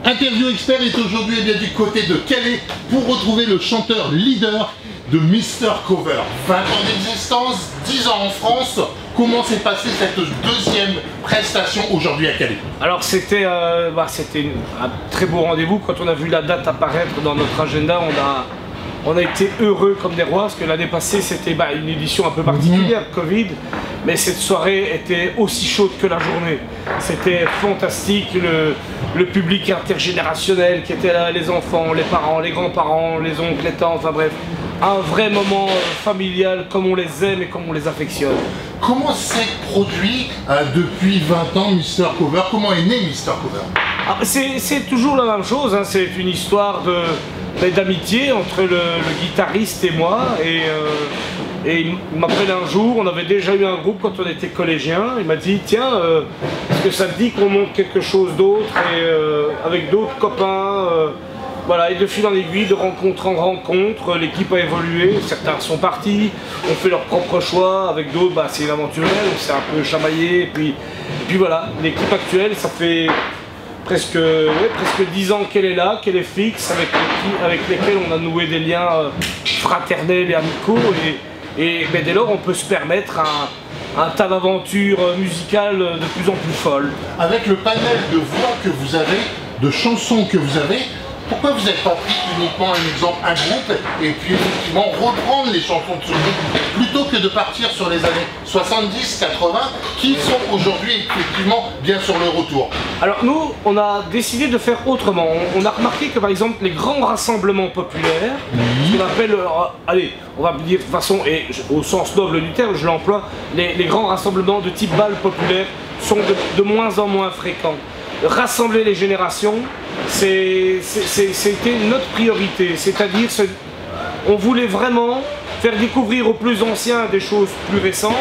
Interview Expert est aujourd'hui du côté de Calais pour retrouver le chanteur leader de Mister Cover. 20 ans d'existence, 10 ans en France. Comment s'est passée cette deuxième prestation aujourd'hui à Calais? Alors c'était un très beau rendez-vous. Quand on a vu la date apparaître dans notre agenda, on a été heureux comme des rois, parce que l'année passée c'était une édition un peu particulière, Covid, mais cette soirée était aussi chaude que la journée. C'était fantastique, le public intergénérationnel qui était là, les enfants, les parents, les grands-parents, les oncles, les tantes, enfin bref, un vrai moment familial comme on les aime et comme on les affectionne. Comment s'est produit depuis 20 ans Mister Cover? Comment est né Mister Cover? C'est toujours la même chose, hein. C'est une histoire d'amitié entre le guitariste et moi, et il m'appelle un jour, on avait déjà eu un groupe quand on était collégien, il m'a dit tiens, est-ce que ça te dit qu'on monte quelque chose d'autre, et avec d'autres copains, voilà, et de fil en aiguille, de rencontre en rencontre, l'équipe a évolué, certains sont partis, ont fait leur propre choix, avec d'autres c'est une aventure, on s'est un peu chamaillé, et puis voilà, l'équipe actuelle, ça fait presque 10 ans qu'elle est là, qu'elle est fixe, avec lesquels on a noué des liens fraternels et amicaux, et dès lors on peut se permettre un tas d'aventures musicales de plus en plus folles. Avec le panel de voix que vous avez, de chansons que vous avez, pourquoi vous n'avez pas pris uniquement un groupe et puis effectivement reprendre les chansons de ce groupe plutôt que de partir sur les années 70, 80 qui sont aujourd'hui effectivement bien sur le retour? Alors nous, on a décidé de faire autrement. On a remarqué que par exemple les grands rassemblements populaires, ce qu'on appelle, allez, on va dire de façon, et au sens noble du terme, je l'emploie, les grands rassemblements de type bal populaire sont de moins en moins fréquents. Rassembler les générations, c'était notre priorité, c'est-à-dire on voulait vraiment faire découvrir aux plus anciens des choses plus récentes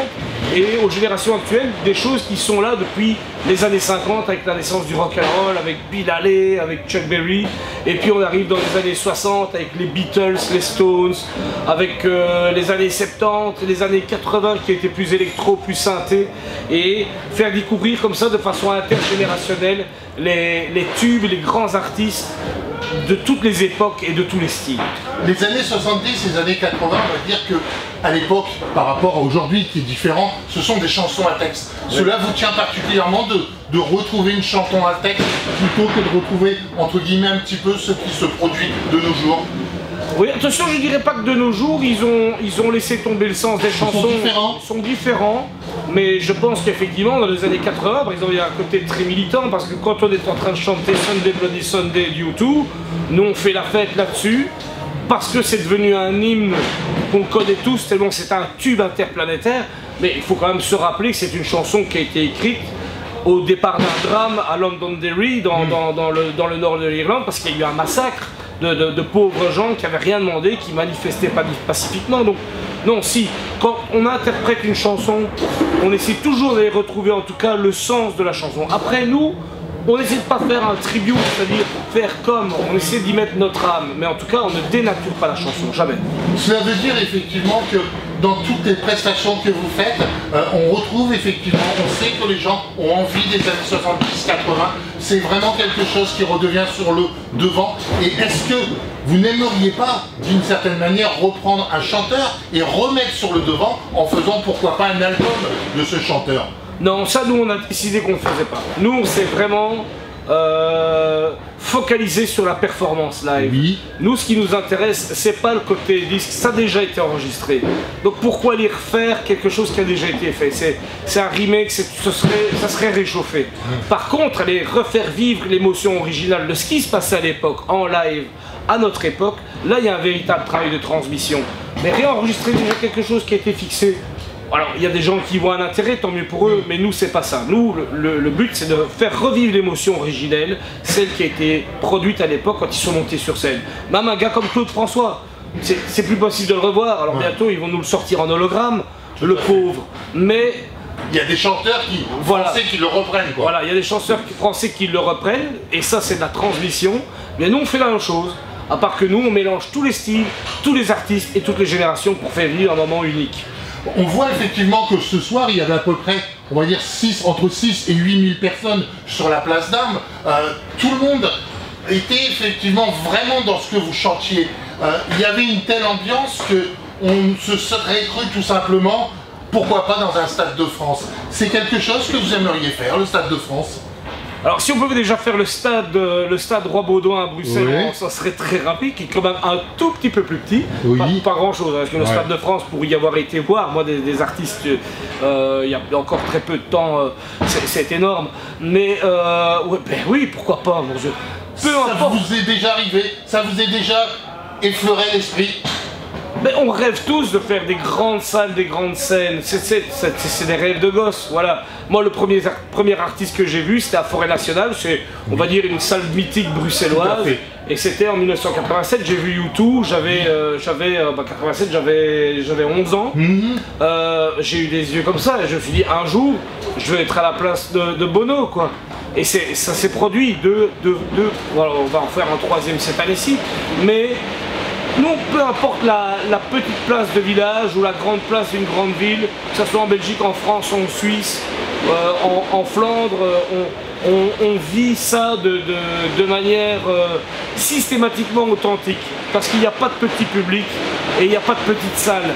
et aux générations actuelles des choses qui sont là depuis les années 50 avec la naissance du rock'n'roll, avec Bill Haley, avec Chuck Berry, et puis on arrive dans les années 60 avec les Beatles, les Stones, avec les années 70, les années 80 qui étaient plus électro, plus synthé, et faire découvrir comme ça de façon intergénérationnelle les tubes, les grands artistes de toutes les époques et de tous les styles. Les années 70, les années 80, on va dire que à l'époque, par rapport à aujourd'hui qui est différent, ce sont des chansons à texte. Oui. Cela vous tient particulièrement de retrouver une chanson à texte plutôt que de retrouver entre guillemets un petit peu ce qui se produit de nos jours? Oui, attention, je dirais pas que de nos jours, ils ont laissé tomber le sens des chansons. Ils sont différents, mais je pense qu'effectivement, dans les années 80, par exemple, il y a un côté très militant, parce que quand on est en train de chanter Sunday Bloody Sunday du U2, nous on fait la fête là-dessus, parce que c'est devenu un hymne qu'on connaît tous, tellement c'est un tube interplanétaire, mais il faut quand même se rappeler que c'est une chanson qui a été écrite au départ d'un drame à Londonderry, dans le nord de l'Irlande, parce qu'il y a eu un massacre de pauvres gens qui n'avaient rien demandé, qui manifestaient pacifiquement. Donc non, si, quand on interprète une chanson, on essaie toujours de retrouver en tout cas le sens de la chanson. Après nous, on essaie de pas faire un tribute, c'est-à-dire faire comme, on essaie d'y mettre notre âme, mais en tout cas on ne dénature pas la chanson, jamais. Cela veut dire effectivement que dans toutes les prestations que vous faites, on retrouve effectivement, on sait que les gens ont envie des années 70-80, c'est vraiment quelque chose qui redevient sur le devant. Et est-ce que vous n'aimeriez pas, d'une certaine manière, reprendre un chanteur et remettre sur le devant en faisant pourquoi pas un album de ce chanteur? Non, ça nous on a décidé qu'on ne faisait pas. Nous on s'est vraiment focalisé sur la performance live. Oui. Nous ce qui nous intéresse, c'est pas le côté disque, ça a déjà été enregistré. Donc pourquoi aller refaire quelque chose qui a déjà été fait? C'est un remake, ça serait réchauffé. Par contre, aller refaire vivre l'émotion originale de ce qui se passait à l'époque, en live, à notre époque, là il y a un véritable travail de transmission. Mais réenregistrer déjà quelque chose qui a été fixé, alors il y a des gens qui voient un intérêt, tant mieux pour eux, mais nous c'est pas ça. Nous le but c'est de faire revivre l'émotion originelle, celle qui a été produite à l'époque quand ils sont montés sur scène. Même un gars comme Claude François, c'est plus possible de le revoir, alors bientôt ils vont nous le sortir en hologramme, le pauvre. Mais il y a des chanteurs français qui le reprennent, quoi. Voilà, il y a des chanteurs français qui le reprennent, et ça c'est de la transmission. Mais nous on fait la même chose, à part que nous on mélange tous les styles, tous les artistes et toutes les générations pour faire vivre un moment unique. On voit effectivement que ce soir, il y avait à peu près, on va dire, entre 6 et 8 000 personnes sur la place d'Armes. Tout le monde été effectivement vraiment dans ce que vous chantiez. Il y avait une telle ambiance que on se serait cru tout simplement, pourquoi pas dans un Stade de France. C'est quelque chose que vous aimeriez faire, le Stade de France? Alors si on pouvait déjà faire le stade Roi-Baudouin à Bruxelles, Oui. ça serait très rapide, qui est quand même un tout petit peu plus petit, Oui. pas grand chose, parce que le Ouais. Stade de France, pour y avoir été voir, moi des artistes, il y a encore très peu de temps, c'est énorme, mais ouais, ben oui, pourquoi pas, mon Dieu. Peu Ça importe. vous est déjà arrivé? Ça vous est déjà effleuré l'esprit? Mais on rêve tous de faire des grandes salles, des grandes scènes, c'est des rêves de gosse, voilà. Moi le premier artiste que j'ai vu c'était à Forêt Nationale, c'est on va dire une salle mythique Tout à bruxelloise, fait. et c'était en 1987, j'ai vu U2, j'avais 11 ans, j'ai eu des yeux comme ça, et je me suis dit un jour je vais être à la place de Bono quoi. Et ça s'est produit, voilà, on va en faire un troisième cette année-ci, mais non, peu importe la petite place de village ou la grande place d'une grande ville, que ce soit en Belgique, en France, en Suisse, en Flandre, on vit ça de manière systématiquement authentique. Parce qu'il n'y a pas de petit public et il n'y a pas de petite salle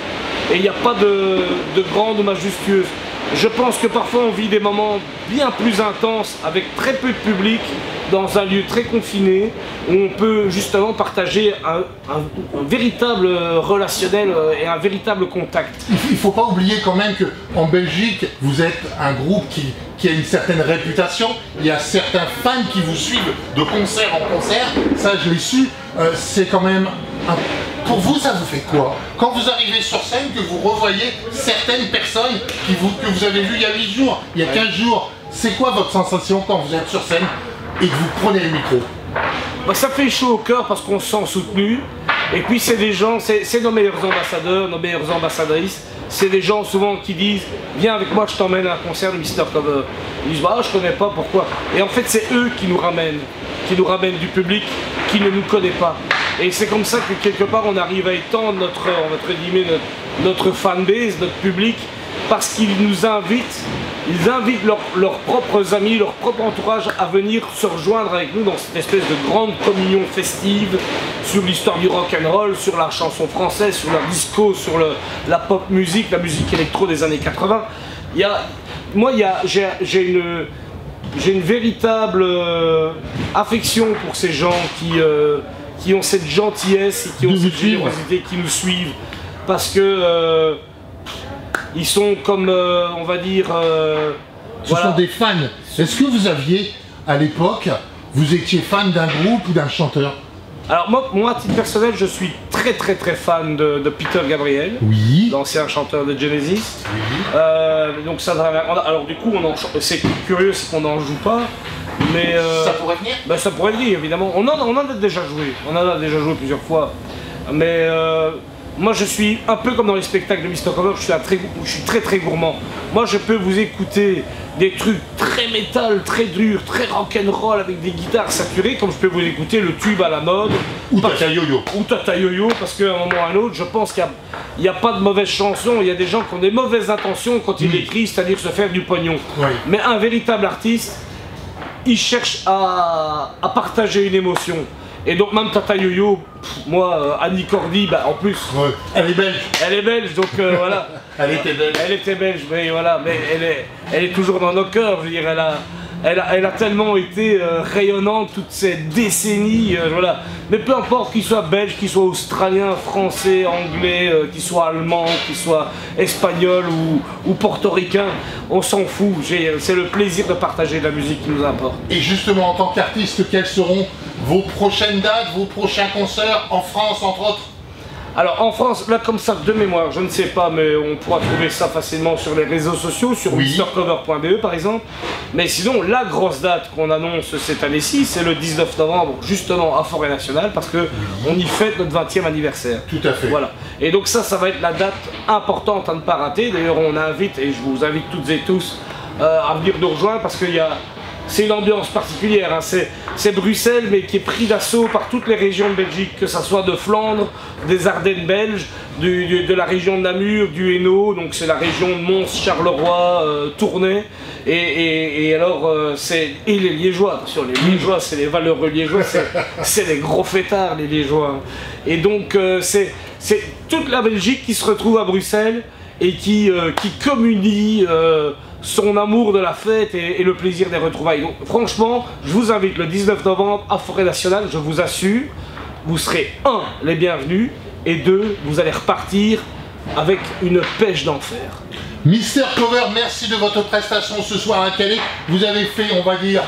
et il n'y a pas de grande ou majestueuse. Je pense que parfois on vit des moments bien plus intenses avec très peu de public dans un lieu très confiné où on peut justement partager un véritable relationnel et un véritable contact. Il ne faut pas oublier quand même qu'en Belgique, vous êtes un groupe qui a une certaine réputation. Il y a certains fans qui vous suivent de concert en concert. Ça, je l'ai su. C'est quand même... Pour vous, ça vous fait quoi? Quand vous arrivez sur scène, que vous revoyez certaines personnes que vous avez vues il y a 8 jours, il y a 15 jours, c'est quoi votre sensation quand vous êtes sur scène et que vous prenez le micro? Bah, ça fait chaud au cœur parce qu'on se sent soutenu. Et puis c'est des gens, c'est nos meilleurs ambassadeurs, nos meilleures ambassadrices. C'est des gens souvent qui disent « Viens avec moi, je t'emmène à un concert de Mr. Cover ». Ils disent bah, « je connais pas, pourquoi ?» Et en fait c'est eux qui nous ramènent du public qui ne nous connaît pas. Et c'est comme ça que quelque part on arrive à étendre notre fanbase, notre public, parce qu'ils nous invitent, ils invitent leurs propres amis, leur propre entourage à venir se rejoindre avec nous dans cette espèce de grande communion festive sur l'histoire du rock and roll, sur la chanson française, sur la disco, sur la pop musique, la musique électro des années 80. J'ai une véritable affection pour ces gens qui ont cette gentillesse et qui ont cette générosité, qui nous suivent, parce que ils sont comme, on va dire... Ce sont des fans. Est-ce que vous aviez, à l'époque, vous étiez fan d'un groupe ou d'un chanteur? Alors moi, à titre personnel, je suis très fan de Peter Gabriel, Oui. l'ancien chanteur de Genesis. Oui. Donc ça, alors du coup, c'est curieux, c'est qu'on n'en joue pas. Mais ça pourrait venir? Ben, ça pourrait venir, évidemment. On en a déjà joué. On en a déjà joué plusieurs fois. Mais moi, je suis un peu comme dans les spectacles de Mr. Cover. Je suis très gourmand. Moi, je peux vous écouter des trucs très métal, très durs, très rock'n'roll avec des guitares saturées, comme je peux vous écouter le tube à la mode. Ou Tata Yo-Yo. Ou Tata Yo-Yo, parce qu'à un moment ou à un autre, je pense qu'il n'y a pas de mauvaises chansons. Il y a des gens qui ont des mauvaises intentions quand ils écrivent, c'est-à-dire se faire du pognon. Oui. Mais un véritable artiste, il cherche à partager une émotion. Et donc même Tata Yo-Yo, moi, Annie Cordy, bah, en plus... Ouais. Elle est belge. Elle est belge, donc voilà. Elle était belge. Elle était belge, mais voilà, mais elle est toujours dans nos cœurs, je veux dire, elle a tellement été rayonnante toutes ces décennies, voilà. Mais peu importe qu'il soit belge, qu'il soit australien, français, anglais, qu'il soit allemand, qu'il soit espagnol ou portoricain, on s'en fout. C'est le plaisir de partager la musique qui nous importe. Et justement, en tant qu'artiste, quelles seront vos prochaines dates, vos prochains concerts en France, entre autres? Alors en France, là comme ça de mémoire, je ne sais pas, mais on pourra trouver ça facilement sur les réseaux sociaux, sur mrcover.be par exemple. Mais sinon, la grosse date qu'on annonce cette année-ci, c'est le 19 novembre, justement à Forêt Nationale, parce que on y fête notre 20e anniversaire. Tout à fait. Voilà. Et donc ça va être la date importante à ne pas rater. D'ailleurs, on invite, et je vous invite toutes et tous, à venir nous rejoindre, parce qu'il y a c'est une ambiance particulière, hein. C'est Bruxelles, mais qui est pris d'assaut par toutes les régions de Belgique, que ce soit de Flandre, des Ardennes belges, de la région de Namur, du Hainaut, donc c'est la région de Mons, Charleroi, Tournai, et alors et les Liégeois, attention, les Liégeois, c'est les valeureux Liégeois, c'est les gros fêtards, les Liégeois. Et donc c'est toute la Belgique qui se retrouve à Bruxelles et qui communie son amour de la fête et le plaisir des retrouvailles. Donc franchement, je vous invite le 19 novembre à Forêt Nationale, je vous assure, vous serez les bienvenus, et 2, vous allez repartir avec une pêche d'enfer. Mister Cover, merci de votre prestation ce soir à Calais. Vous avez fait, on va dire,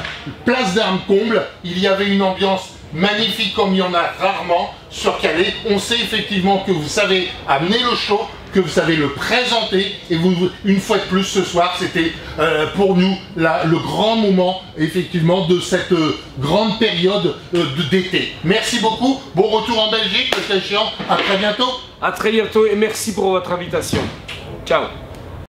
place d'armes comble. Il y avait une ambiance magnifique comme il y en a rarement sur Calais. On sait effectivement que vous savez amener le show, que vous savez le présenter, et vous, une fois de plus ce soir, c'était pour nous le grand moment effectivement de cette grande période d'été. Merci beaucoup, bon retour en Belgique, le cas échéant, à très bientôt. À très bientôt et merci pour votre invitation. Ciao.